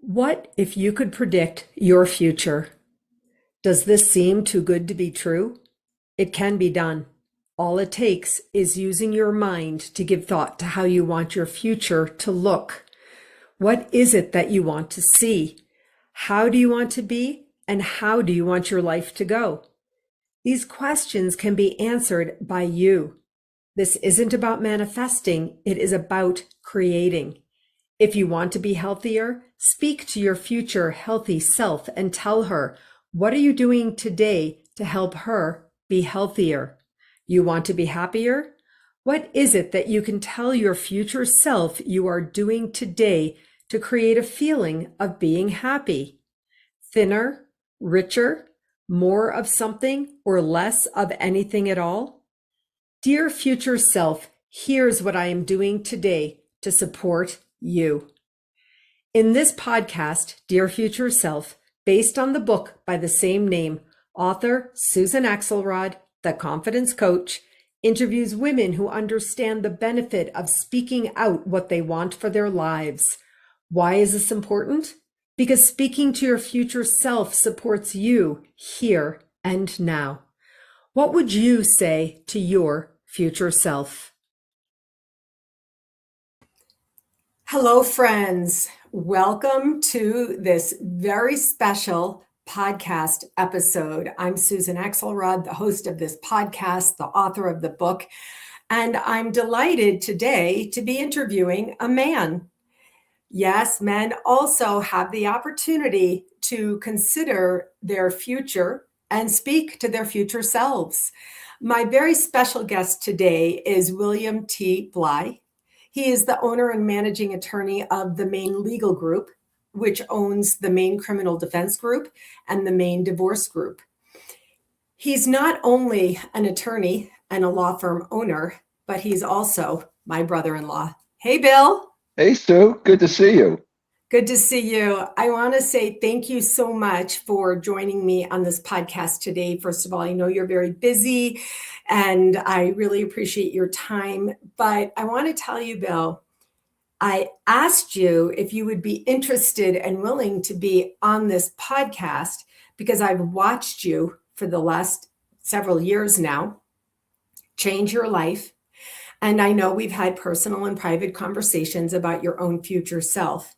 What if you could predict your future? Does this seem too good to be true? It can be done. All it takes is using your mind to give thought to how you want your future to look. What is it that you want to see? How do you want to be? And how do you want your life to go? These questions can be answered by you. This isn't about manifesting, it is about creating. If you want to be healthier, speak to your future healthy self and tell her, what are you doing today to help her be healthier? You want to be happier? What is it that you can tell your future self you are doing today to create a feeling of being happy? Thinner, richer, more of something, or less of anything at all? Dear future self, here's what I am doing today to support you. In this podcast, Dear Future Self, based on the book by the same name, author Susan Axelrod, the Confidence Coach, interviews women who understand the benefit of speaking out what they want for their lives. Why is this important? Because speaking to your future self supports you here and now. What would you say to your future self? Hello, friends. Welcome to this very special podcast episode. I'm Susan Axelrod, the host of this podcast, the author of the book, and I'm delighted today to be interviewing a man. Yes, men also have the opportunity to consider their future and speak to their future selves. My very special guest today is William T. Bly. He is the owner and managing attorney of the Maine Legal Group, which owns the Maine Criminal Defense Group and the Maine Divorce Group. He's not only an attorney and a law firm owner, but he's also my brother-in-law. Hey, Bill. Hey, Sue. Good to see you. Good to see you. I want to say thank you so much for joining me on this podcast today. First of all, I know you're very busy and I really appreciate your time. But I want to tell you, Bill, I asked you if you would be interested and willing to be on this podcast because I've watched you for the last several years now change your life. And I know we've had personal and private conversations about your own future self.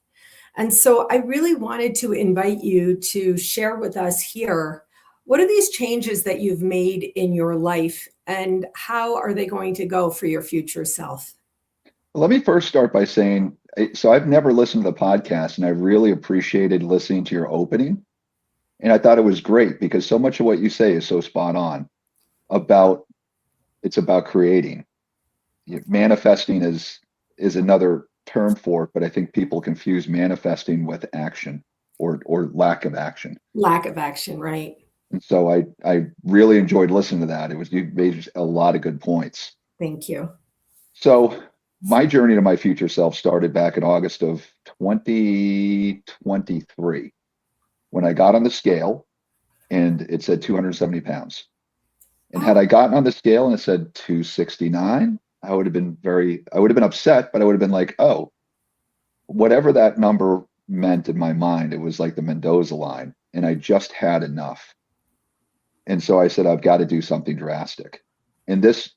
And so I really wanted to invite you to share with us here, what are these changes that you've made in your life and how are they going to go for your future self? Let me first start by saying, so I've never listened to the podcast and I really appreciated listening to your opening. And I thought it was great because so much of what you say is so spot on it's about creating. Manifesting is another term for it, but I think people confuse manifesting with action or lack of action. Lack of action, right. And so I really enjoyed listening to that. You made a lot of good points. Thank you. So my journey to my future self started back in August of 2023 when I got on the scale and it said 270 pounds. And had I gotten on the scale and it said 269, I would have been upset, but I would have been like, oh, whatever that number meant in my mind, it was like the Mendoza line, and I just had enough. And so I said, I've got to do something drastic. And this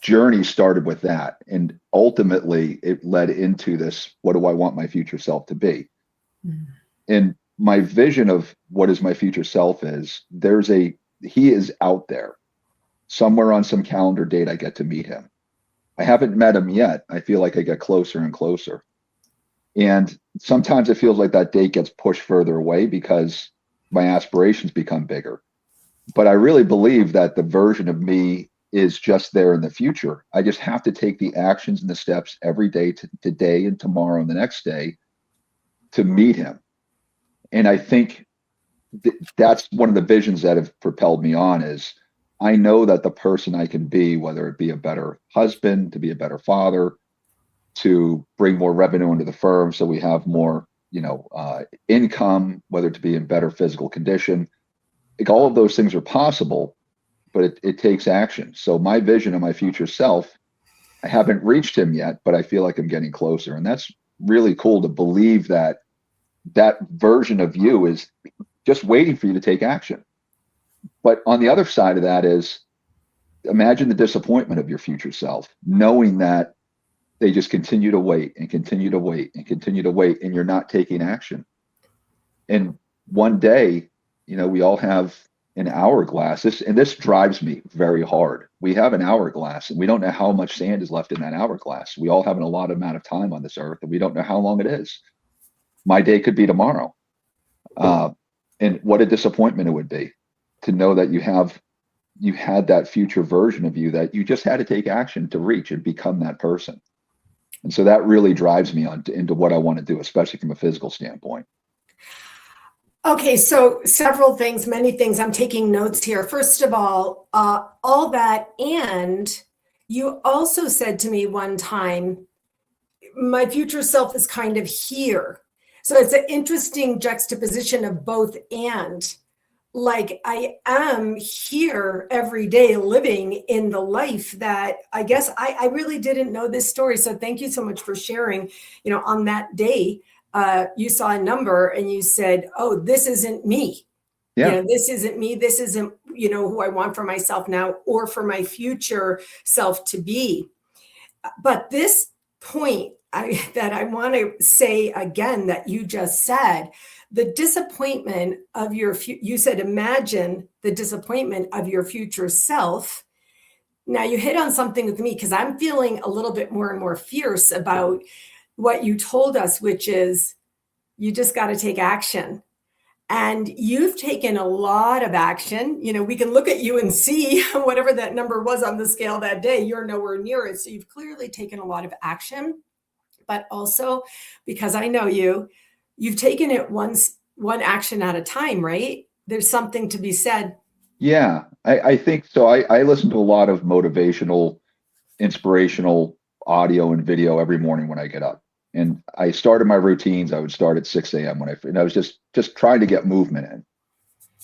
journey started with that. And ultimately it led into this, what do I want my future self to be? Mm. And my vision of what is my future self is he is out there. Somewhere on some calendar date, I get to meet him. I haven't met him yet. I feel like I get closer and closer. And sometimes it feels like that date gets pushed further away because my aspirations become bigger. But I really believe that the version of me is just there in the future. I just have to take the actions and the steps every day, today and tomorrow and the next day to meet him. And I think that's one of the visions that have propelled me on is I know that the person I can be, whether it be a better husband, to be a better father, to bring more revenue into the firm so we have more, income, whether to be in better physical condition, like all of those things are possible, but it takes action. So my vision of my future self, I haven't reached him yet, but I feel like I'm getting closer. And that's really cool to believe that that version of you is just waiting for you to take action. But on the other side of that is, imagine the disappointment of your future self, knowing that they just continue to wait and continue to wait and continue to wait, and you're not taking action. And one day, we all have an hourglass. This drives me very hard. We have an hourglass, and we don't know how much sand is left in that hourglass. We all have an allotted amount of time on this earth, and we don't know how long it is. My day could be tomorrow. And what a disappointment it would be to know that you had that future version of you that you just had to take action to reach and become that person. And so that really drives me into what I want to do, especially from a physical standpoint. Okay, so several things, many things. I'm taking notes here. First of all that, and you also said to me one time, my future self is kind of here. So it's an interesting juxtaposition of both and. Like, I am here every day living in the life that I guess I really didn't know this story. So thank you so much for sharing. On that day, you saw a number and you said, oh, this isn't me. Yeah. This isn't me. This isn't, who I want for myself now or for my future self to be. But this point that I want to say again that you just said, the disappointment of you said, imagine the disappointment of your future self. Now you hit on something with me because I'm feeling a little bit more and more fierce about what you told us, which is you just got to take action. And you've taken a lot of action. We can look at you and see whatever that number was on the scale that day, you're nowhere near it. So you've clearly taken a lot of action, but also because I know you've taken it one action at a time, right? There's something to be said. Yeah, I think so. I listen to a lot of motivational, inspirational audio and video every morning when I get up. And I started my routines. I would start at 6 a.m. and I was just trying to get movement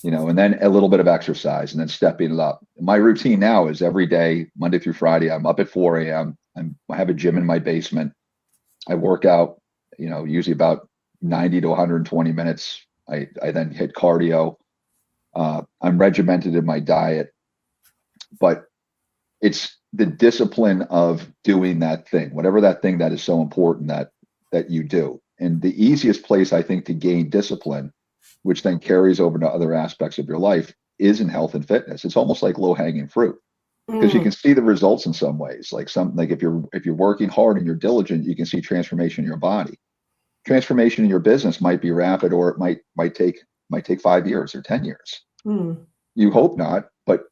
in, and then a little bit of exercise and then stepping it up. My routine now is every day, Monday through Friday, I'm up at 4 a.m. I have a gym in my basement. I work out, usually about 90 to 120 minutes. I then hit cardio. I'm regimented in my diet, but it's the discipline of doing that thing, whatever that thing that is so important that you do. And the easiest place, I think, to gain discipline, which then carries over to other aspects of your life, is in health and fitness. It's almost like low-hanging fruit because you can see the results in some ways. Like if you're working hard and you're diligent, you can see transformation in your body. Transformation in your business might be rapid, or it might take 5 years or 10 years. You hope not, but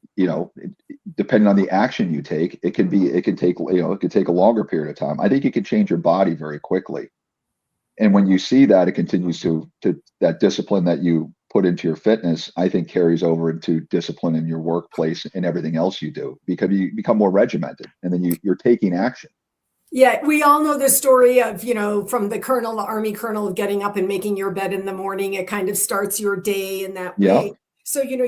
depending on the action you take, it could take a longer period of time. I think it can change your body very quickly. And when you see that, it continues to that discipline that you put into your fitness, I think carries over into discipline in your workplace and everything else you do, because you become more regimented and then you're taking action. Yeah, we all know the story of, from the Army colonel, getting up and making your bed in the morning. It kind of starts your day in that way. So, you're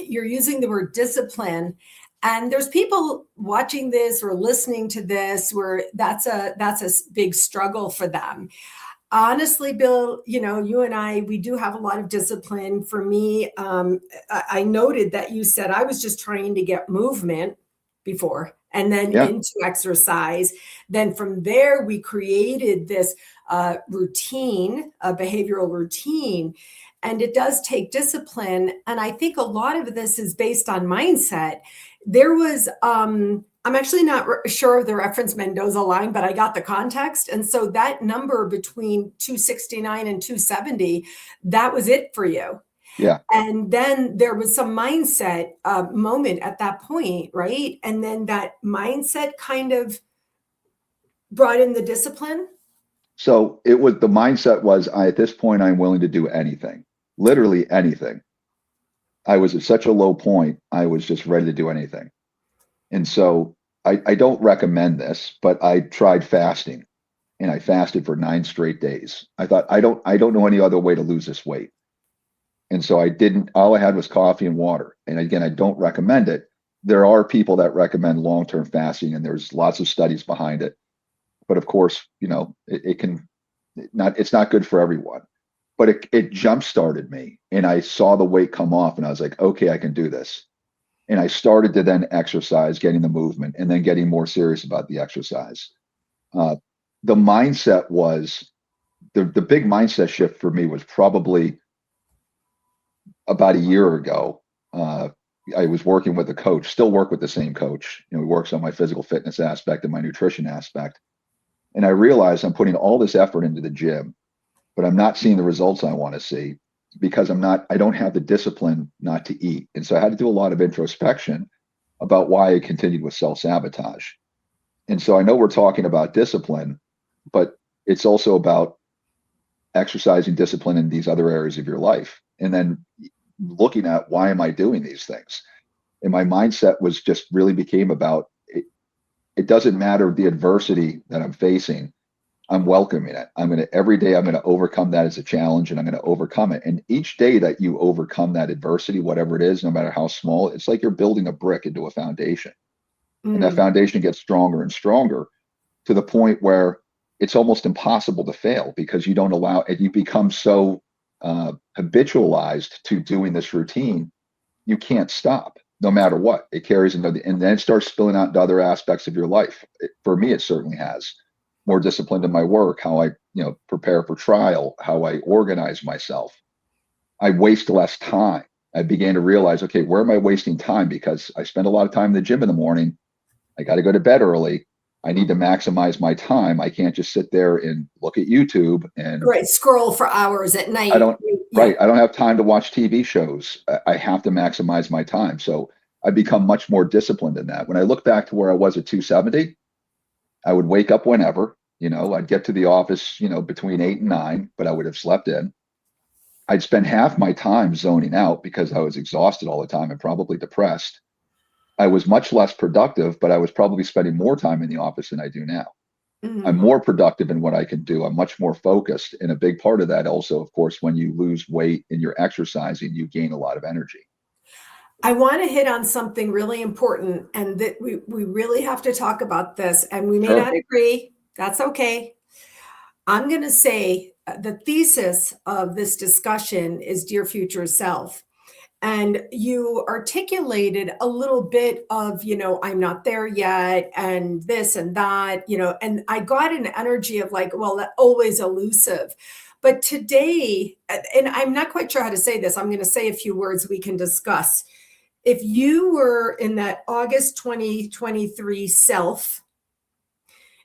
using the word discipline, and there's people watching this or listening to this where that's a big struggle for them. Honestly, Bill, you and I, we do have a lot of discipline. For me, I noted that you said I was just trying to get movement before and then into exercise. Then from there, we created this routine, a behavioral routine. And it does take discipline. And I think a lot of this is based on mindset. There was, I'm actually not sure of the reference Mendoza Line, but I got the context. And so that number between 269 and 270, that was it for you. Yeah. And then there was some mindset moment at that point, right? And then that mindset kind of brought in the discipline. So the mindset was, at this point, I'm willing to do anything, literally anything. I was at such a low point. I was just ready to do anything. And so I don't recommend this, but I tried fasting, and I fasted for 9 straight days. I thought, I don't know any other way to lose this weight. And so all I had was coffee and water. And again, I don't recommend it. There are people that recommend long-term fasting, and there's lots of studies behind it. But of course, it can It's not good for everyone, but it jump started me, and I saw the weight come off, and I was like, okay, I can do this. And I started to then exercise, getting the movement, and then getting more serious about the exercise. The mindset was the big mindset shift for me was probably about a year ago. I was working with a coach, still work with the same coach. He works on my physical fitness aspect and my nutrition aspect. And I realized I'm putting all this effort into the gym, but I'm not seeing the results I want to see because I don't have the discipline not to eat. And so I had to do a lot of introspection about why I continued with self-sabotage. And so I know we're talking about discipline, but it's also about exercising discipline in these other areas of your life. And then looking at, why am I doing these things? And my mindset was just really became about it. It doesn't matter the adversity that I'm facing. I'm welcoming it. Every day I'm going to overcome that as a challenge, and I'm going to overcome it. And each day that you overcome that adversity, whatever it is, no matter how small, it's like you're building a brick into a foundation. And that foundation gets stronger and stronger to the point where it's almost impossible to fail, because you don't allow it. You become so habitualized to doing this routine, you can't stop no matter what. It carries into and then it starts spilling out into other aspects of your life. For me, it certainly has. More disciplined in my work, how I prepare for trial, how I organize myself. I waste less time. I began to realize, okay, where am I wasting time? Because I spend a lot of time in the gym in the morning. I got to go to bed early. I need to maximize my time. I can't just sit there and look at YouTube and scroll for hours at night. I don't have time to watch TV shows. I have to maximize my time. So I become much more disciplined in that. When I look back to where I was at 270, I would wake up whenever, I'd get to the office, between 8 and 9, but I would have slept in. I'd spend half my time zoning out because I was exhausted all the time and probably depressed. I was much less productive, but I was probably spending more time in the office than I do now. I'm more productive in what I can do. I'm much more focused. And a big part of that also, of course, when you lose weight and you're exercising, you gain a lot of energy. I want to hit on something really important, and that we really have to talk about this, and we may not agree. That's okay. I'm going to say the thesis of this discussion is Dear Future Self. And you articulated a little bit of, I'm not there yet, and this and that, and I got an energy of like, well, that always elusive. But today, and I'm not quite sure how to say this, I'm going to say a few words we can discuss. If you were in that August 2023 self,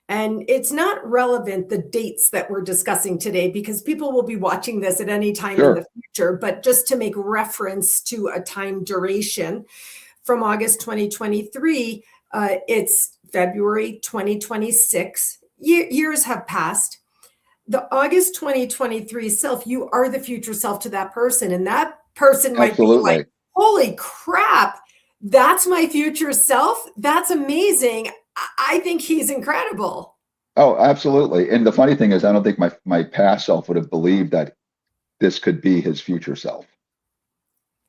and it's not relevant, the dates that we're discussing today, because people will be watching this at any time in the future, but just to make reference to a time duration from August 2023, it's February 2026. Years have passed. The August 2023 self, you are the future self to that person. And that person might be like, holy crap, that's my future self. That's amazing. I think he's incredible. Oh, absolutely. And the funny thing is, I don't think my past self would have believed that this could be his future self.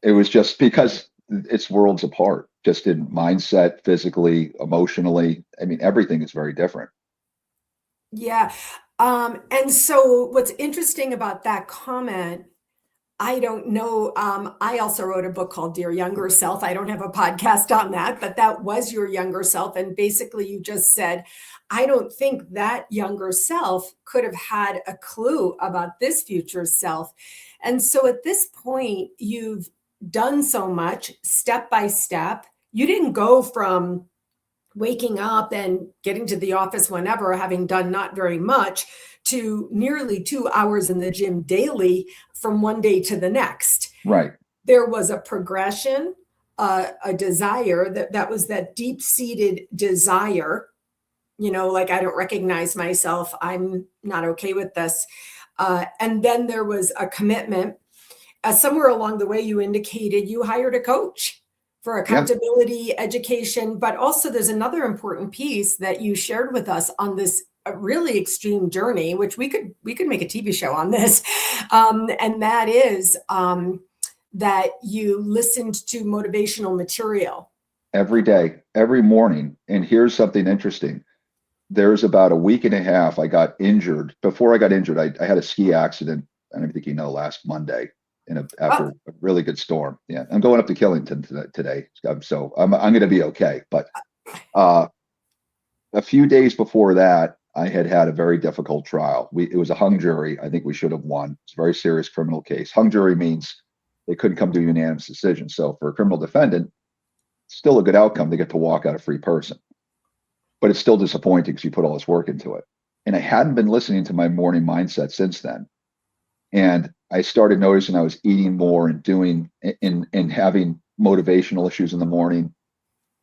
It was just because it's worlds apart, just in mindset, physically, emotionally. I mean, everything is very different. Yeah. And so what's interesting about that comment, I don't know. I also wrote a book called Dear Younger Self. I don't have a podcast on that, but that was your younger self. And basically you just said, I don't think that younger self could have had a clue about this future self. And so at this point, you've done so much step by step. You didn't go from waking up and getting to the office whenever, having done not very much, to nearly 2 hours in the gym daily from one day to the next. Right. There was a progression, a desire that was that deep-seated desire, like, I don't recognize myself. I'm not okay with this. And then there was a commitment. Somewhere along the way, you indicated you hired a coach for accountability, education, but also there's another important piece that you shared with us on this really extreme journey, which we could make a TV show on this. And that is that you listened to motivational material. Every day, every morning. And here's something interesting. there's about a week and a half, I got injured. Before I got injured, I had a ski accident, I don't think last Monday after a really good storm. Yeah, I'm going up to Killington today. So I'm going to be okay. But a few days before that, I had a very difficult trial. It was a hung jury. I think we should have won. It's a very serious criminal case. Hung jury means they couldn't come to a unanimous decision. So for a criminal defendant, it's still a good outcome. They get to walk out a free person. But it's still disappointing because you put all this work into it. And I hadn't been listening to my morning mindset since then. And I started noticing I was eating more and doing and having motivational issues in the morning.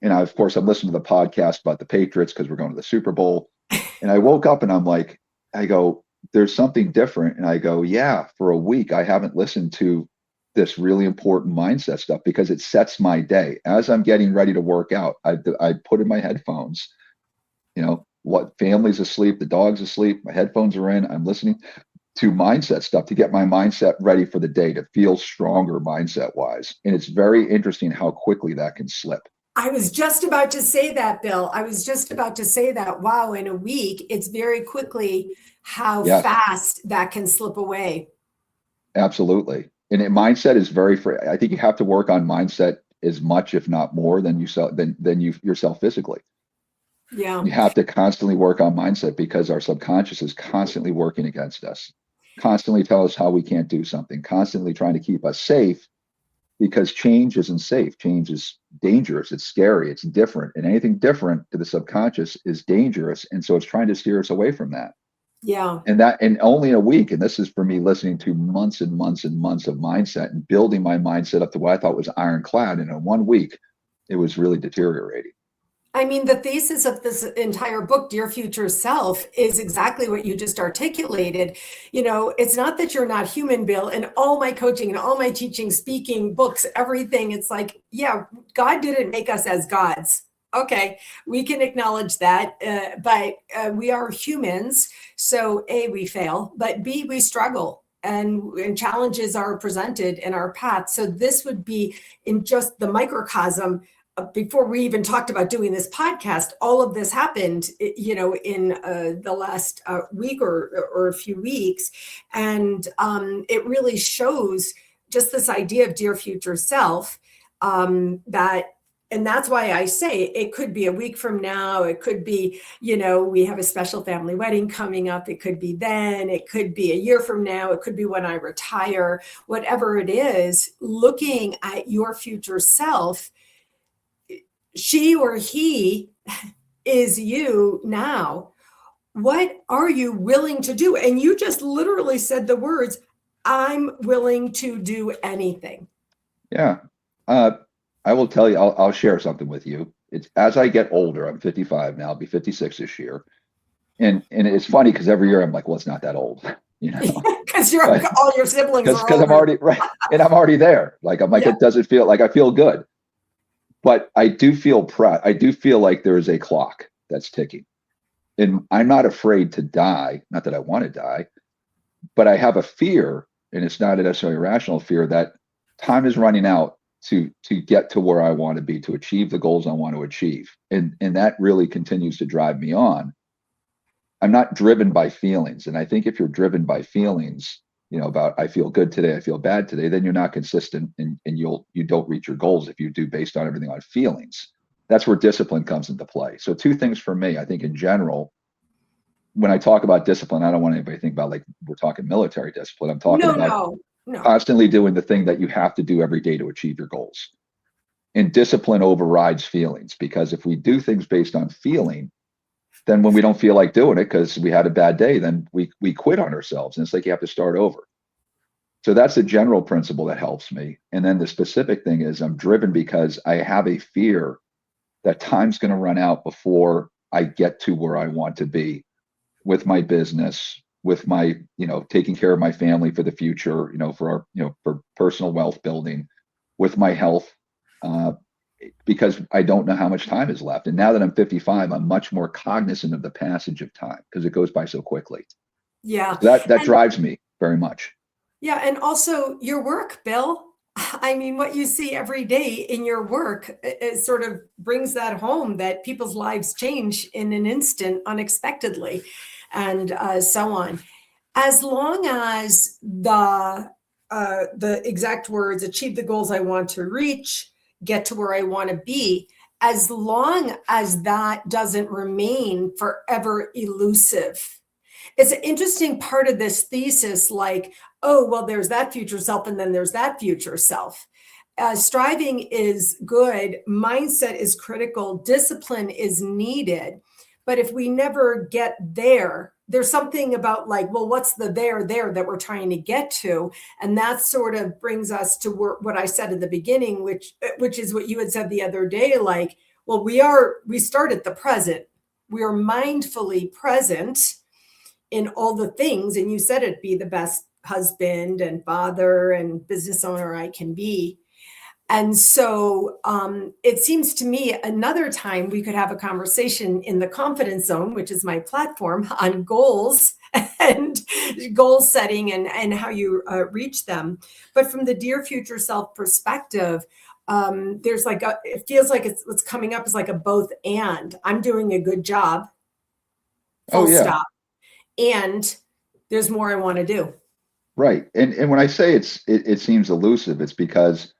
And of course, I'm listening to the podcast about the Patriots because we're going to the Super Bowl. And I woke up and I'm like, I go, there's something different. And I go, yeah, for a week, I haven't listened to this really important mindset stuff because it sets my day. As I'm getting ready to work out, I put in my headphones, what family's asleep, the dog's asleep, my headphones are in, I'm listening to mindset stuff to get my mindset ready for the day, to feel stronger mindset wise. And it's very interesting how quickly that can slip. I was just about to say that, Bill. I was just about to say that. Wow, in a week, it's very quickly how fast that can slip away. Absolutely. And mindset is very free. I think you have to work on mindset as much, if not more, than yourself physically. Yeah. You have to constantly work on mindset because our subconscious is constantly working against us, constantly tell us how we can't do something, constantly trying to keep us safe. Because change isn't safe. Change is dangerous. It's scary. It's different. And anything different to the subconscious is dangerous. And so it's trying to steer us away from that. Yeah. And only in a week, and this is for me listening to months and months and months of mindset and building my mindset up to what I thought was ironclad. And in 1 week, it was really deteriorating. I mean, the thesis of this entire book, Dear Future Self, is exactly what you just articulated. It's not that you're not human, Bill, and all my coaching and all my teaching, speaking, books, everything. It's like, yeah, God didn't make us as gods. Okay, we can acknowledge that, but we are humans. So A, we fail, but B, we struggle. And challenges are presented in our path. So this would be in just the microcosm. Before we even talked about doing this podcast, all of this happened, in the last week or a few weeks. And it really shows just this idea of dear future self, and that's why I say it could be a week from now. It could be, we have a special family wedding coming up. It could be then. It could be a year from now. It could be when I retire. Whatever it is, looking at your future self, she or he is you now. What are you willing to do? And you just literally said the words, I'm willing to do anything. Yeah. I will tell you, I'll share something with you. It's as I get older, I'm 55 now, I'll be 56 this year. And it's funny because every year I'm like, well, it's not that old, Because all your siblings are because I'm already right. And I'm already there. Like, I'm like, It doesn't feel like I feel good. But I do feel proud. I do feel like there is a clock that's ticking. And I'm not afraid to die. Not that I want to die, but I have a fear, and it's not a necessarily rational fear, that time is running out to get to where I want to be, to achieve the goals I want to achieve. And that really continues to drive me on. I'm not driven by feelings. And I think if you're driven by feelings, about I feel good today, I feel bad today, then you're not consistent and you don't reach your goals if you do based on everything on feelings. That's where discipline comes into play. So 2 things for me, I think in general, when I talk about discipline, I don't want anybody to think about like we're talking military discipline. I'm talking about constantly doing the thing that you have to do every day to achieve your goals. And discipline overrides feelings, because if we do things based on feeling, then when we don't feel like doing it because we had a bad day, then we quit on ourselves. And it's like you have to start over. So that's a general principle that helps me. And then the specific thing is I'm driven because I have a fear that time's going to run out before I get to where I want to be with my business, with my, taking care of my family for the future, for our, for personal wealth building, with my health, because I don't know how much time is left. And now that I'm 55, I'm much more cognizant of the passage of time because it goes by so quickly. Yeah. So that drives me very much. Yeah. And also your work, Bill. I mean, what you see every day in your work, it sort of brings that home, that people's lives change in an instant, unexpectedly, and so on. As long as the exact words, achieve the goals I want to reach, get to where I want to be, as long as that doesn't remain forever elusive. It's an interesting part of this thesis, like, oh, well, there's that future self, and then there's that future self. Striving is good, mindset is critical, discipline is needed. But if we never get there, there's something about, like, well, what's the there that we're trying to get to? And that sort of brings us to what I said at the beginning, which is what you had said the other day, like, well, we start at the present. We are mindfully present in all the things. And you said it, be the best husband and father and business owner I can be. And so it seems to me another time we could have a conversation in the confidence zone, which is my platform, on goals and goal setting and how you reach them. But from the dear future self perspective, there's like it feels like what's coming up is like a both and. I'm doing a good job, Oh full yeah, stop. And there's more I want to do. right. And when I say it seems elusive, it's because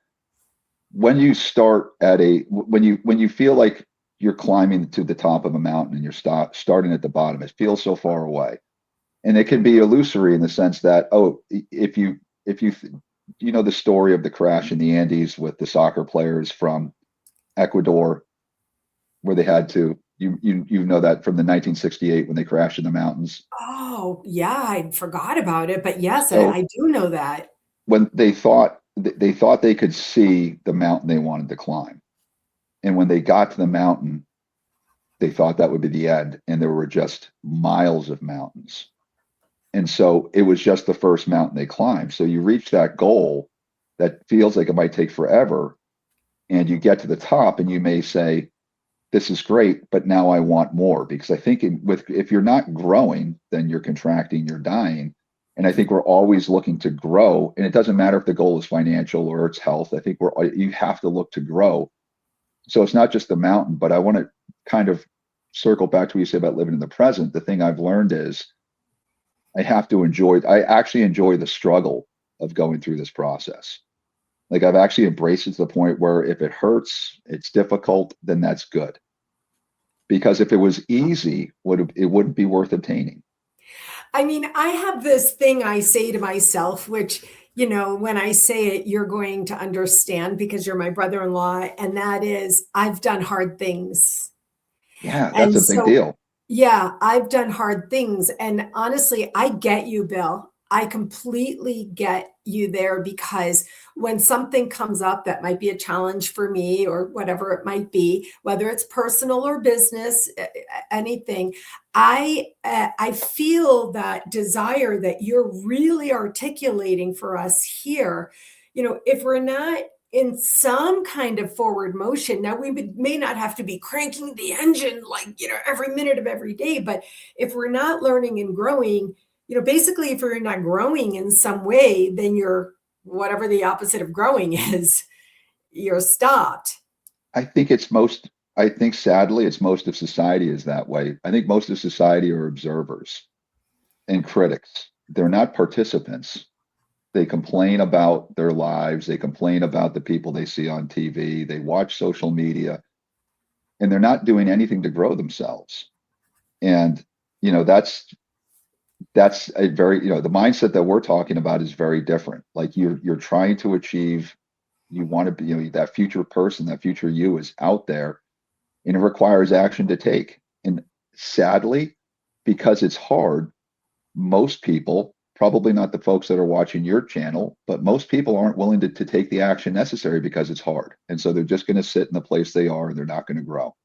when you start when you feel like you're climbing to the top of a mountain and you're starting at the bottom, it feels so far away. And it can be illusory in the sense that, oh, if you you know the story of the crash in the Andes with the soccer players from Ecuador, where they had to, you know that from the 1968 when they crashed in the mountains. Oh, yeah, I forgot about it. But yes, So I do know that. when they thought they could see the mountain they wanted to climb, and when they got to the mountain, they thought that would be the end, and there were just miles of mountains. And so it was just the first mountain they climbed. So you reach that goal that feels like it might take forever, and you get to the top, and you may say, "This is great, but now I want more." Because I think if you're not growing, then you're contracting, you're dying. And I think we're always looking to grow, and it doesn't matter if the goal is financial or it's health. I think you have to look to grow. So it's not just the mountain, but I want to kind of circle back to what you said about living in the present. The thing I've learned is I actually enjoy the struggle of going through this process. Like I've actually embraced it to the point where if it hurts, it's difficult, then that's good. Because if it was easy, it wouldn't be worth obtaining. I mean, I have this thing I say to myself, which, when I say it, you're going to understand because you're my brother-in-law, and that is, I've done hard things. Yeah, that's And a big so, deal. yeah, I've done hard things. And honestly, I get you, Bill. I completely get you there, because when something comes up that might be a challenge for me or whatever it might be, whether it's personal or business, anything, I feel that desire that you're really articulating for us here. If we're not in some kind of forward motion. Now, may not have to be cranking the engine like, every minute of every day, but if we're not learning and growing, basically, if you're not growing in some way, then you're, whatever the opposite of growing is, you're stopped. I think I think sadly, it's most of society is that way. I think most of society are observers and critics. They're not participants. They complain about their lives. They complain about the people they see on TV. They watch social media, and they're not doing anything to grow themselves. And, you know, that's a very, the mindset that we're talking about is very different. Like you're trying to achieve, you want to be, that future person, that future you is out there, and it requires action to take. And sadly, because it's hard, most people, probably not the folks that are watching your channel, but most people aren't willing to take the action necessary because it's hard. And so they're just going to sit in the place they are and they're not going to grow.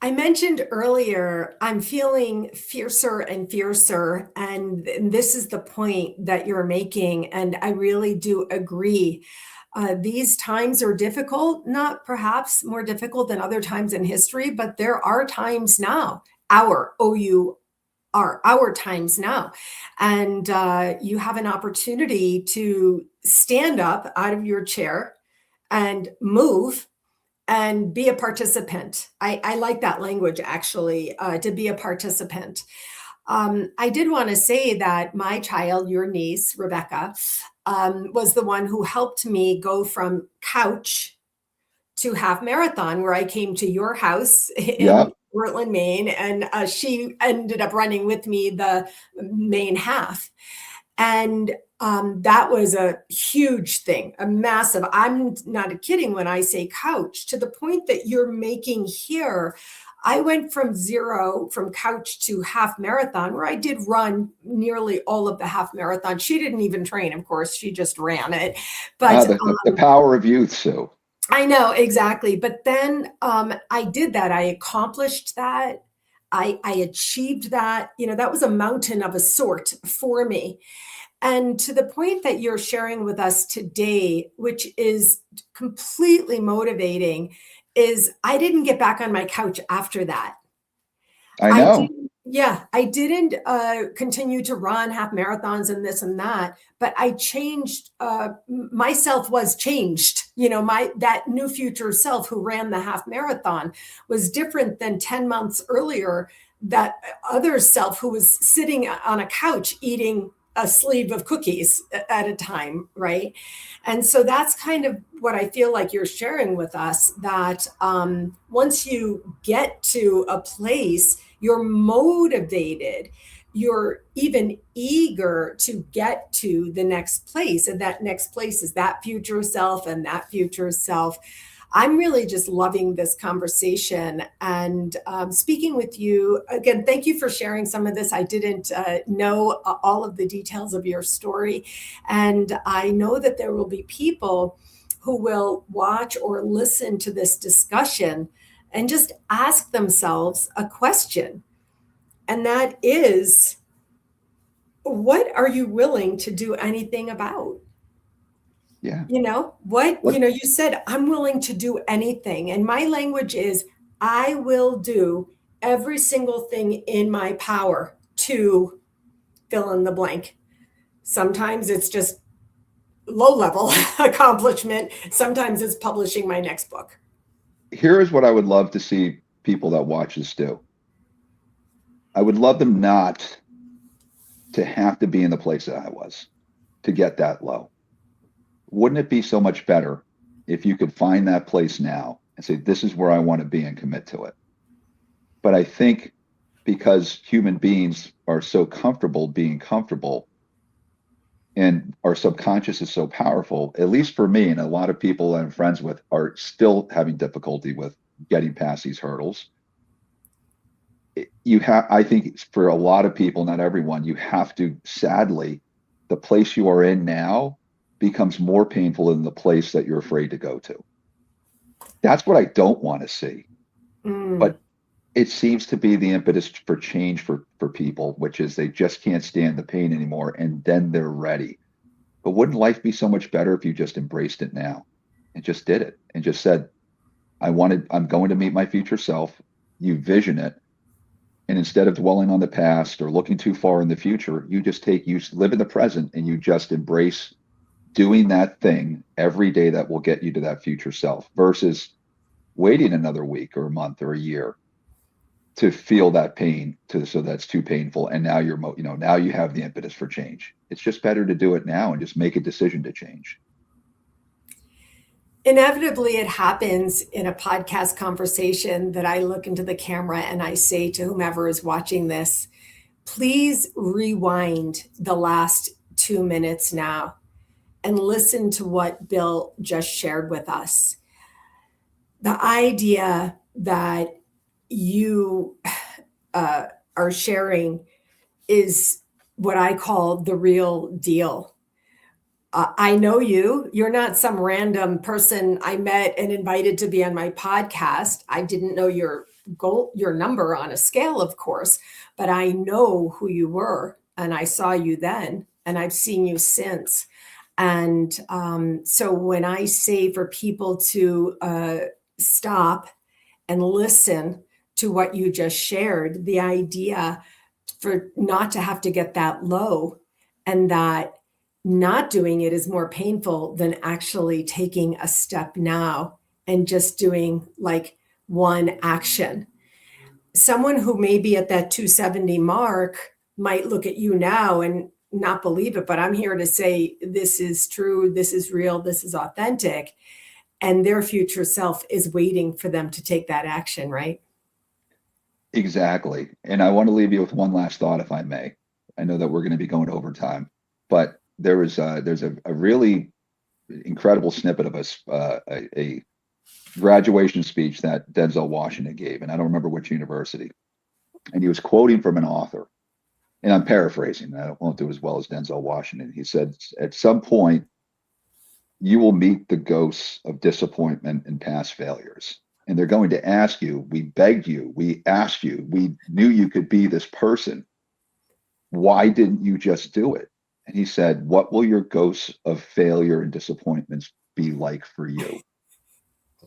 I mentioned earlier, I'm feeling fiercer and fiercer. And this is the point that you're making. And I really do agree. These times are difficult, not perhaps more difficult than other times in history, but there are times now, our OU our times now. And you have an opportunity to stand up out of your chair and move and be a participant. I like that language, actually, to be a participant. I did want to say that my child, your niece, Rebecca, was the one who helped me go from couch to half marathon, where I came to your house in Portland, Maine, and she ended up running with me the Maine half. And that was a huge thing, a massive, I'm not kidding when I say couch, to the point that you're making here. I went from couch to half marathon, where I did run nearly all of the half marathon. She didn't even train, of course, she just ran it. But the power of youth, Sue. I know, exactly. But then I did that. I accomplished that. I achieved that. That was a mountain of a sort for me. And to the point that you're sharing with us today, which is completely motivating, is I didn't get back on my couch after that. I know. I didn't continue to run half marathons and this and that, but I changed. Myself was changed. That new future self who ran the half marathon was different than 10 months earlier. That other self who was sitting on a couch eating a sleeve of cookies at a time, right? And so that's kind of what I feel like you're sharing with us, that once you get to a place, you're motivated, you're even eager to get to the next place. And that next place is that future self and that future self. I'm really just loving this conversation and speaking with you. Again, thank you for sharing some of this. I didn't know all of the details of your story. And I know that there will be people who will watch or listen to this discussion and just ask themselves a question. And that is, what are you willing to do anything about? Yeah. You said, I'm willing to do anything. And my language is, I will do every single thing in my power to fill in the blank. Sometimes it's just low level accomplishment. Sometimes it's publishing my next book. Here is what I would love to see people that watch this do. I would love them not to have to be in the place that I was to get that low. Wouldn't it be so much better if you could find that place now and say, this is where I want to be, and commit to it? But I think because human beings are so comfortable being comfortable, and our subconscious is so powerful, at least for me and a lot of people I'm friends with are still having difficulty with getting past these hurdles. I think for a lot of people, not everyone, you have to, sadly, the place you are in now becomes more painful than the place that you're afraid to go to. That's what I don't want to see. But it seems to be the impetus for change for people, which is they just can't stand the pain anymore, and then they're ready. But wouldn't life be so much better if you just embraced it now and just did it and just said, I'm going to meet my future self. You vision it. And instead of dwelling on the past or looking too far in the future, you live in the present, and you just embrace doing that thing every day that will get you to that future self, versus waiting another week or a month or a year to feel that pain so that's too painful. And now now you have the impetus for change. It's just better to do it now and just make a decision to change. Inevitably, it happens in a podcast conversation that I look into the camera and I say to whomever is watching this, please rewind the last 2 minutes now and listen to what Bill just shared with us. The idea that you are sharing is what I call the real deal. I know you're not some random person I met and invited to be on my podcast. I didn't know your number on a scale, of course, but I know who you were, and I saw you then, and I've seen you since. And so when I say for people to stop and listen to what you just shared, the idea for not to have to get that low, and that not doing it is more painful than actually taking a step now and just doing like one action. Someone who may be at that 270 mark might look at you now and not believe it, but I'm here to say this is true, this is real, this is authentic, and their future self is waiting for them to take that action, right? Exactly. And I want to leave you with one last thought, if I may. I know that we're going to be going over time, but there's a really incredible snippet of a graduation speech that Denzel Washington gave, and I don't remember which university. And he was quoting from an author, and I'm paraphrasing. I won't do as well as Denzel Washington. He said, "At some point, you will meet the ghosts of disappointment and past failures. And they're going to ask you, we begged you, we asked you, we knew you could be this person. Why didn't you just do it?" And he said, "What will your ghosts of failure and disappointments be like for you?"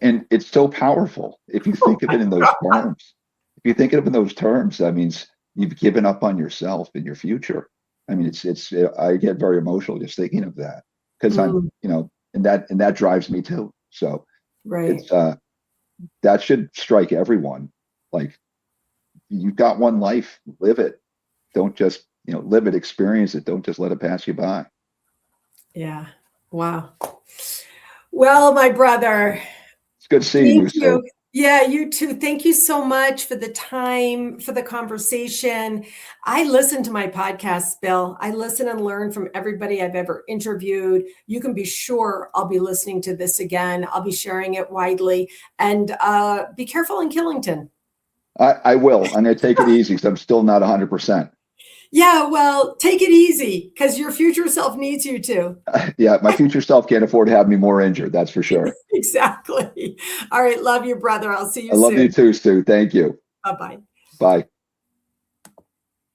And it's so powerful. If you think of it in those terms, if you think of it in those terms, that means you've given up on yourself and your future. I mean, I get very emotional just thinking of that, because I'm, and that drives me too. So Right. it's, that should strike everyone. Like, you've got one life, live it. Don't just, live it, experience it. Don't just let it pass you by. Yeah. Wow. Well, my brother, It's good seeing you. thank you. Yeah, you too. Thank you so much for the time, for the conversation. I listen to my podcast, Bill. I listen and learn from everybody I've ever interviewed. You can be sure I'll be listening to this again. I'll be sharing it widely. And be careful in Killington. I will. I'm going to take it easy because I'm still not 100%. Yeah, well, take it easy because your future self needs you to. Yeah, my future self can't afford to have me more injured. That's for sure. Exactly. All right. Love you, brother. I'll see you soon. I love you too, Stu. Thank you. Bye-bye. Bye.